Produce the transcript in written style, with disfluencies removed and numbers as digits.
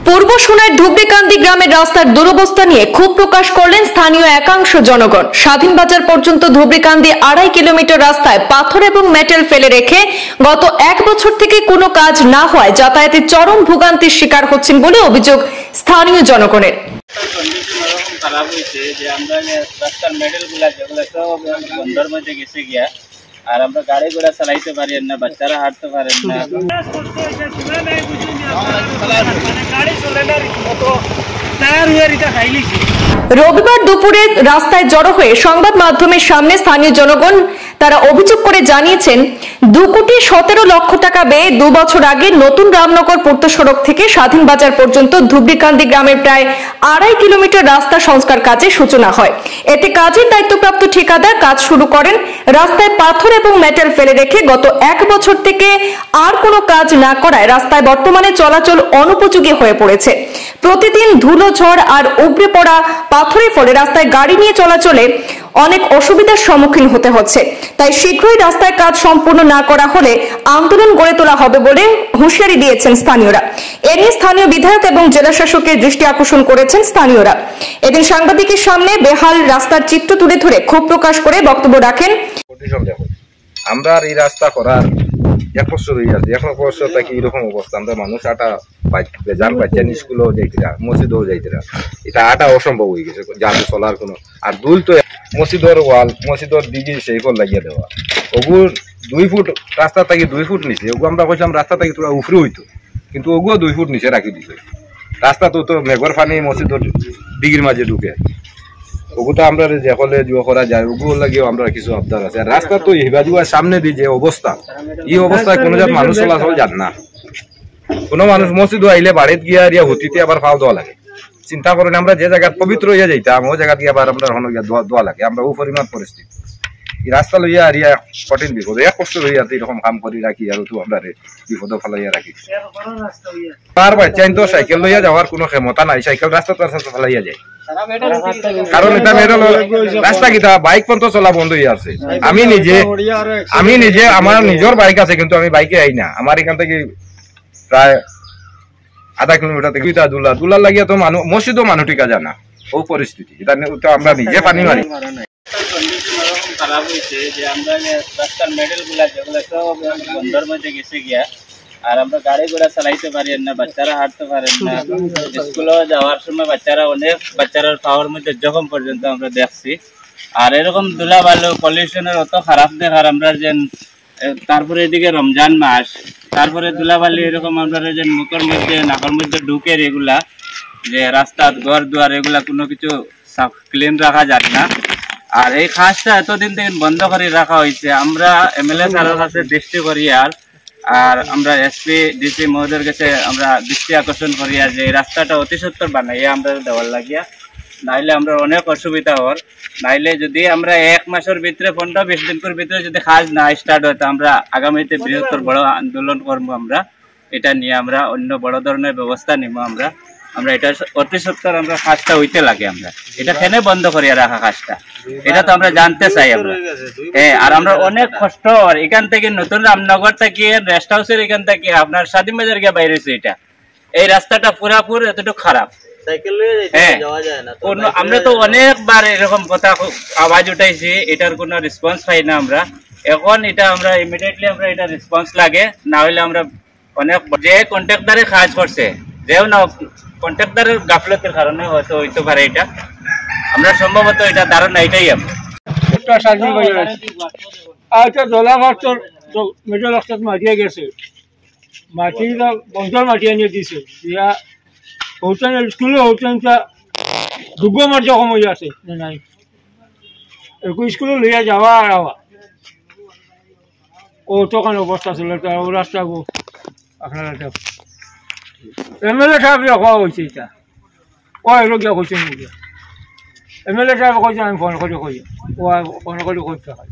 পূর্ব সোনার ধুবড়িকান্দি গ্রামের রাস্তার দুরবস্থা নিয়ে ক্ষোভ প্রকাশ করলেন স্থানীয় একাংশ জনগণ। স্বাধীন বাজার পর্যন্ত ধুবড়িকান্দি 2.5 কিলোমিটার রাস্তায় পাথর এবং মেটেল ফেলে রেখে গত 1 বছর থেকে কোনো কাজ না হওয়ায় যাতায়াতে চরম ভোগান্তির শিকার হচ্ছেন বলে অভিযোগ স্থানীয় জনগণের। খারাপ হয়েছে যে আমরা রাস্তার মেডেল গুলা যেগুলো সব বন্ধের মধ্যে গেছে গিয়া, আর আমরা গাড়ি ঘোড়া চালাইতে পারি না, বাচ্চারা হাঁটতে পারেন না। রবিবার দুপুরে রাস্তায় জড়ো হয়ে সংবাদ মাধ্যমের সামনে স্থানীয় জনগণ তারা অভিযোগ করে জানিয়েছেন 2,17,00,000 টাকা ব্যয়ে 2 বছর আগে নতুন রামনগর পূর্ত সড়ক থেকে স্বাধীন বাজার পর্যন্ত ধুবড়িকান্দি গ্রামের প্রায় 2.5 কিলোমিটার রাস্তা সংস্কার কাজের সূচনা হয়। এতে কাজের দায়িত্বপ্রাপ্ত ঠিকাদার কাজ শুরু করেন। রাস্তায় পাথর এবং মেটেল ফেলে রেখে গত 1 বছর থেকে আর কোনো কাজ না করায় রাস্তায় বর্তমানে চলাচল অনুপযোগী হয়ে পড়েছে। প্রতিদিন ধুলো ঝড় আর উপড়ে পড়া পাথরের ফলে রাস্তায় গাড়ি নিয়ে চলাচলে অনেক অসুবিধার সম্মুখীন হতে হচ্ছে। তাই শীঘ্রই রাস্তায় কাজ সম্পূর্ণ না করা হলে আন্দোলন গড়ে তোলা হবে বলে হুঁশিয়ারি দিয়েছেন স্থানীয়রা। এ নিয়ে স্থানীয় বিধায়ক এবং জেলা শাসকের দৃষ্টি আকর্ষণ করেছেন স্থানীয়রা। এদিন সাংবাদিকের সামনে বেহাল রাস্তার চিত্র তুলে ধরে ক্ষোভ প্রকাশ করে বক্তব্য রাখেন। আমরা এই রাস্তা করার 1 বছর হয়ে যাচ্ছে, 1 বছর থেকে এরকম অবস্থা। আমরা মানুষ আটা বেজাল বাচ্চা স্কুলেও যাইতে না, মসজিদেও যাইতে না, এটা আটা অসম্ভব হয়ে গেছে যাতে চলার কোনো। আর দুল তো মসজিদের ওয়াল, মসজিদের দিকে সেই ফল লাগিয়ে দেওয়া, ওগুর 2 ফুট রাস্তা থেকে 2 ফুট নিচে। ওগু আমরা কইলাম রাস্তা থেকে তোরা উফরে হইতো, কিন্তু ওগুও 2 ফুট নিচে রাখি দিছে। রাস্তা তো মেঘর পানি মসজিদের দিঘির মাঝে ঢুকে, ওগুলো আমরা যে হলে জুয়া করা যায়, ওগুলো লাগিয়েও আমরা কিছু আবদার আছে। আর রাস্তা তো হিবাজুয়ার সামনে দিয়ে যে অবস্থা, এই অবস্থায় কোনো জাত মানুষ চলাচল যান না। কোনো মানুষ মসজিদ আইলে বাড়িতে গিয়া ইয়া হতিতে আবার পাও দেওয়া লাগে। চিন্তা করেন আমরা যে জায়গা পবিত্র হইয়া যাইতাম ও জায়গা দিয়ে আবার আমরা দোয়া লাগে। আমরা ও পরিমাণ পরিস্থিতি এই রাস্তা লইয়া আর ইয়া কঠিন বিপদ, 1 কষ্ট হইয়া এরকম কাম করি রাখি আর তো আমরা বিপদ ফেলাইয়া রাখি। আর বাচ্চাইন তো সাইকেল লইয়া যাওয়ার কোনো ক্ষমতা নাই, সাইকেল রাস্তা তো ফেলাইয়া যায়। কারণ এটা মেডেল রাস্তা কিতা বাইক পর্যন্ত চলা বন্ধ হয়ে আছে। আমি নিজে আমার নিজের বাইক আছে, কিন্তু আমি বাইকে আই না। আমার এখান থেকে প্রায় 0.5 কিলোমিটার থেকে দুলার লাগিয়া তো মানুষ মসজিদও মানুষ টিকা যায় না। ও পরিস্থিতি এটা আমরা নিজে পানি মারি। খারাপ হয়েছে যে আমরা রাস্তার মেডেল গুলা যেগুলো সব বন্ধের মধ্যে গেছে গিয়া, আর আমরা গাড়ি ঘোড়া চালাইতে পারি না, বাচ্চারা হাঁটতে পারেন না। স্কুলে যাওয়ার সময় বাচ্চারা পাওয়ার মধ্যে জখম পর্যন্ত আমরা দেখছি। আর এরকম ধুলা বালু পলিউশনের অত খারাপ দেখার আমরা যে, তারপরে এদিকে রমজান মাস, তারপরে ধুলাবালি এরকম আমরা যে মুখের মধ্যে নাকের মধ্যে ঢুকে এগুলা যে রাস্তার ঘর দুয়ার এগুলা কোনো কিছু ক্লিন রাখা যায় না। আর এই কাজটা এতদিন থেকে বন্ধ করে রাখা হয়েছে। আমরা এমএলএ স্যারের কাছে দৃষ্টি করি আর আমরা এসপি ডিসি মহোদয়ের কাছে আমরা দৃষ্টি আকর্ষণ করি যে এই রাস্তাটা অতি সত্বর বানাইয়া আমরা দেওয়ার লাগিয়া, নাইলে আমরা অনেক অসুবিধা হওয়ার। নাইলে যদি আমরা 1 মাসের ভিতরে 15-20 দিনের ভিতরে যদি কাজ না স্টার্ট হয়, আমরা আগামীতে বৃহত্তর বড় আন্দোলন করবো। আমরা এটা নিয়ে আমরা অন্য বড় ধরনের ব্যবস্থা নিব। আমরা এটা অতি সত্বর আমরা কাজটা হইতে লাগে। আমরা এটা কেন বন্ধ করিয়া রাখা কাজটা, এটা তো আমরা জানতে চাই আমরা। আর আমরা অনেক কষ্ট এখান থেকে নতুন রামনগর থেকে রেস্ট হাউসের এখান থেকে আপনার স্বাধীন বাজার গিয়ে বাইরে হয়েছে। এই রাস্তাটা পুরাপুরি এতটুকু খারাপ। আমরা তো অনেকবার এরকম কথা আওয়াজ উঠাইছি, এটার কোনো রেসপন্স পাই না আমরা। এখন এটা আমরা ইমিডিয়েটলি আমরা এটা রেসপন্স লাগে, না হলে আমরা অনেক যে কন্ট্রাক্টরে কাজ করছে যেও না কন্ট্রাক্টরের গাফলতের কারণে হয়তো হইতে পারে। এটা আমরা সম্ভবত এটা ধারণা এটাই আমরা মিডল রাস্তাত মাটিয়ে গেছে, মাটি বন্ধর মাটি আনিয়ে দিছে দিয়া হোটেল স্কুলে হোটেলটা ডুবো মার যখন হয়ে আছে নাই স্কুলে লইয়া যাওয়া আর আওয়া ও তখন অবস্থা ছিল। ও রাস্তা আপনারা এমএলএ সাহেব হওয়া হয়েছে, এটা ও এলোকিয়া হয়েছে এমএলএ সাহেব কইছে আমি ফোন করে কই ও ফোন করে কইতে হয়।